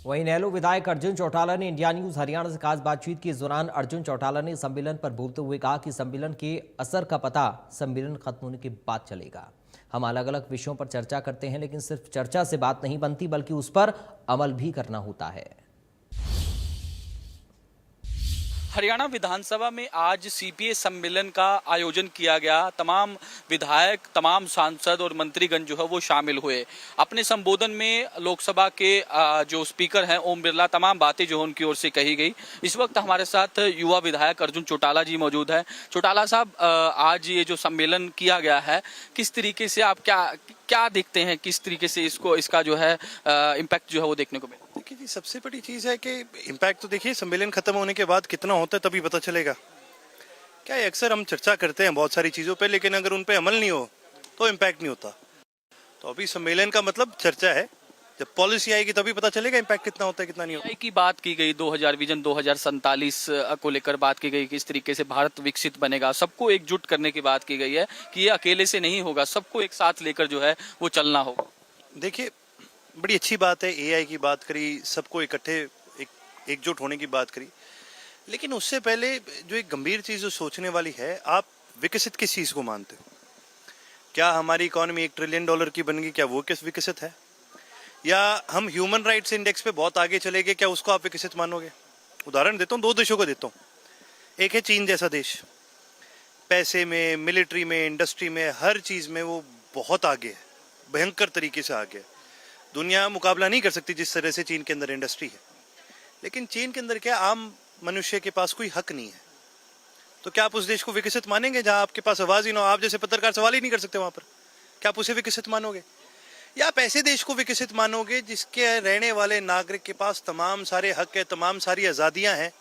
वहीं नेहरू विधायक अर्जुन चौटाला ने इंडिया न्यूज हरियाणा से खास बातचीत के दौरान अर्जुन चौटाला ने सम्मेलन पर बोलते हुए कहा कि सम्मेलन के असर का पता सम्मेलन खत्म होने के बाद चलेगा। हम अलग अलग विषयों पर चर्चा करते हैं, लेकिन सिर्फ चर्चा से बात नहीं बनती, बल्कि उस पर अमल भी करना होता है। हरियाणा विधानसभा में आज सीपीए सम्मेलन का आयोजन किया गया। तमाम विधायक, तमाम सांसद और मंत्रीगण जो है वो शामिल हुए। अपने संबोधन में लोकसभा के जो स्पीकर हैं ओम बिरला, तमाम बातें जो उनकी ओर से कही गई। इस वक्त हमारे साथ युवा विधायक अर्जुन चौटाला जी मौजूद है। चौटाला साहब, आज ये जो सम्मेलन किया गया है, किस तरीके से आप क्या देखते हैं, किस तरीके से इसका जो है इम्पैक्ट जो है वो देखने को मिला? देखिए जी, सबसे बड़ी चीज है कि इम्पैक्ट तो देखिए सम्मेलन खत्म होने के बाद कितना होता है तभी पता चलेगा। क्या है, अक्सर हम चर्चा करते हैं बहुत सारी चीजों पे, लेकिन अगर उन पे अमल नहीं हो तो इम्पैक्ट नहीं होता। तो अभी सम्मेलन का मतलब चर्चा है, जब पॉलिसी आएगी तभी पता चलेगा इम्पैक्ट कितना होता है कितना नहीं होता। की बात की गई 2047 को लेकर बात की गई, किस तरीके से भारत विकसित बनेगा, सबको एकजुट करने की बात की गई है कि ये अकेले से नहीं होगा, सबको एक साथ लेकर जो है वो चलना होगा। देखिए, बड़ी अच्छी बात है, एआई की बात करी, सबको इकट्ठे एकजुट होने की बात करी, लेकिन उससे पहले जो एक गंभीर चीज जो सोचने वाली है, आप विकसित किस चीज को मानते हो? क्या हमारी इकोनॉमी $1 ट्रिलियन की बन गई, क्या वो किस विकसित है? या हम ह्यूमन राइट्स इंडेक्स पे बहुत आगे चले गए, क्या उसको आप विकसित मानोगे? उदाहरण देता हूँ, 2 देशों को देता हूँ। एक है चीन जैसा देश, पैसे में, मिलिट्री में, इंडस्ट्री में, हर चीज में वो बहुत आगे है, भयंकर तरीके से आगे है। दुनिया मुकाबला नहीं कर सकती जिस तरह से चीन के अंदर इंडस्ट्री है। लेकिन चीन के अंदर क्या, आम मनुष्य के पास कोई हक नहीं है। तो क्या आप उस देश को विकसित मानेंगे जहां आपके पास आवाज ही ना हो? आप जैसे पत्रकार सवाल ही नहीं कर सकते वहां पर, क्या आप उसे विकसित मानोगे? या आप ऐसे देश को विकसित मानोगे जिसके रहने वाले नागरिक के पास तमाम सारे हक है, तमाम सारी आजादियां हैं,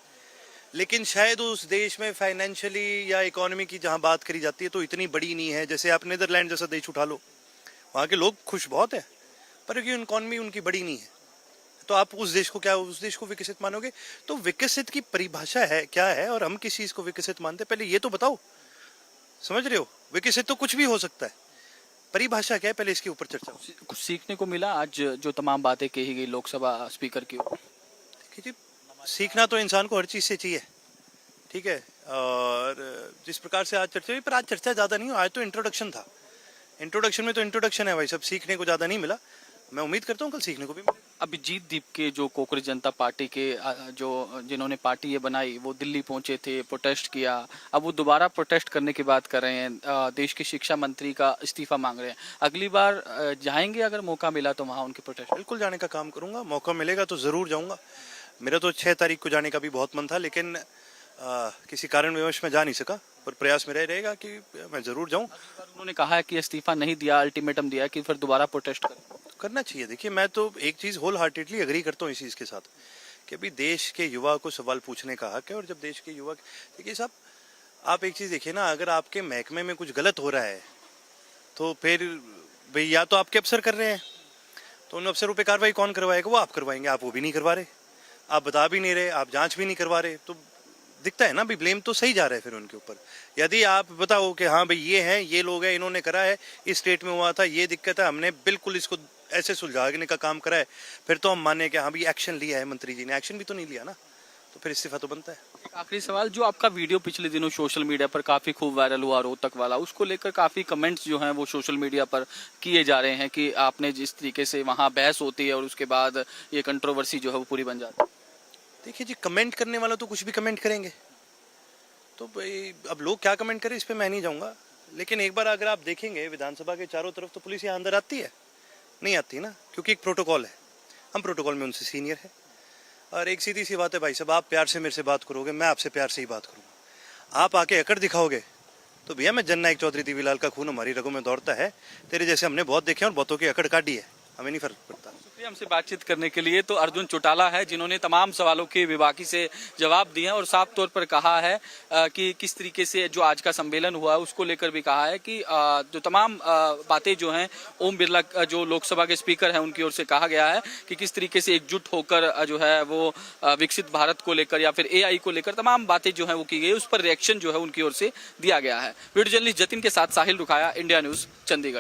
लेकिन शायद उस देश में फाइनेंशियली या इकोनॉमी की जहां बात करी जाती है तो इतनी बड़ी नहीं है। जैसे आप नीदरलैंड जैसा देश उठा लो, वहां के लोग खुश बहुत है, पर इकोनॉमी उनकी बड़ी नहीं है। तो आप उस देश को विकसित मानोगे? तो विकसित की परिभाषा है क्या है, और हम किस चीज को विकसित मानते हैं, पहले ये तो बताओ। समझ रहे हो, विकसित तो कुछ भी हो सकता है, परिभाषा क्या है, पहले इसके ऊपर चर्चा। कुछ सीखने को मिला आज जो तमाम बातें कही गई लोकसभा स्पीकर की ओर? देखिए जी, सीखना तो इंसान को हर चीज से चाहिए, ठीक है। और जिस प्रकार से आज चर्चा हुई, पर आज चर्चा ज्यादा नहीं हो, आज तो इंट्रोडक्शन था। इंट्रोडक्शन में तो इंट्रोडक्शन है भाई, सब सीखने को ज्यादा नहीं मिला। मैं उम्मीद करता हूँ कल सीखने को भी मिले। अभिजीत दीप के जो कांग्रेस जनता पार्टी के जिन्होंने पार्टी ये बनाई, वो दिल्ली पहुंचे थे, प्रोटेस्ट किया, अब वो दोबारा प्रोटेस्ट करने की बात कर रहे हैं, देश के शिक्षा मंत्री का इस्तीफा मांग रहे हैं। अगली बार जाएंगे अगर मौका मिला तो वहां उनके प्रोटेस्ट? बिल्कुल जाने का काम करूंगा, मौका मिलेगा तो जरूर जाऊंगा। मेरा तो 6 तारीख को जाने का भी बहुत मन था, लेकिन किसी कारणवश में जा नहीं सका, पर प्रयास मेरा रहेगा कि मैं जरूर जाऊं। उन्होंने कहा है कि इस्तीफा नहीं दिया, अल्टीमेटम दिया कि फिर दोबारा प्रोटेस्ट करना चाहिए। देखिए, मैं तो एक चीज होल हार्टेडली एग्री करता हूँ इस चीज के साथ कि अभी देश के युवा को सवाल पूछने का हक है। और जब देश के युवा, देखिए साहब, आप एक चीज देखिए ना, अगर आपके महकमे में कुछ गलत हो रहा है तो फिर भाई या तो आपके अफसर कर रहे हैं, तो उन अफसरों पे कार्रवाई कौन करवाएगा? वो आप करवाएंगे। आप वो भी नहीं करवा रहे, आप बता भी नहीं रहे, आप जांच भी नहीं करवा रहे, तो दिखता है ना भी, ब्लेम तो सही जा रहा है फिर उनके ऊपर। यदि आप बताओ कि हाँ भाई ये हैं, ये लोग हैं, इन्होंने करा है, इस स्टेट में हुआ था, ये दिक्कत है, हमने बिल्कुल इसको ऐसे सुलझाने का काम करा है, फिर तो हम माने कि हाँ भाई एक्शन लिया है। मंत्री जी ने एक्शन भी तो नहीं लिया ना, तो फिर इस्तीफा तो बनता है। एक आखिरी सवाल, जो आपका वीडियो पिछले दिनों सोशल मीडिया पर काफी खूब वायरल हुआ, रोहतक वाला, उसको लेकर काफी कमेंट्स जो हैं वो सोशल मीडिया पर किए जा रहे हैं कि आपने जिस तरीके से वहाँ बहस होती है और उसके बाद ये कंट्रोवर्सी जो है वो पूरी बन जाती है। देखिए जी, कमेंट करने वाला तो कुछ भी कमेंट करेंगे, तो भाई अब लोग क्या कमेंट करें इस पे मैं नहीं जाऊंगा। लेकिन एक बार अगर आप देखेंगे, विधानसभा के चारों तरफ तो पुलिस यहाँ अंदर आती है? नहीं आती ना, क्योंकि एक प्रोटोकॉल है, हम प्रोटोकॉल में उनसे सीनियर है। और एक सीधी सी बात है भाई साहब, आप प्यार से मेरे से बात करोगे, मैं आपसे प्यार से ही बात करूंगा। आप आके अकड़ दिखाओगे तो भैया, मैं जननायक चौधरी देवीलाल का खून हमारी रगों में दौड़ता है, तेरे जैसे हमने बहुत देखे और बहुतों की अकड़ काटी है, हमें नहीं फर्क पड़ता। हमसे बातचीत करने के लिए तो अर्जुन चौटाला है, जिन्होंने तमाम सवालों के बेबाकी से जवाब दिए हैं और साफ तौर पर कहा है कि किस तरीके से जो आज का सम्मेलन हुआ उसको लेकर भी कहा है कि जो तमाम बातें जो हैं, ओम बिरला जो लोकसभा के स्पीकर हैं उनकी ओर से कहा गया है कि किस तरीके से एकजुट होकर जो है वो विकसित भारत को लेकर या फिर एआई को लेकर तमाम बातें जो है वो की गई, उस पर रिएक्शन जो है उनकी ओर से दिया गया है। वीडियो जर्नलिस्ट जतिन के साथ साहिल रुखाया, इंडिया न्यूज, चंडीगढ़।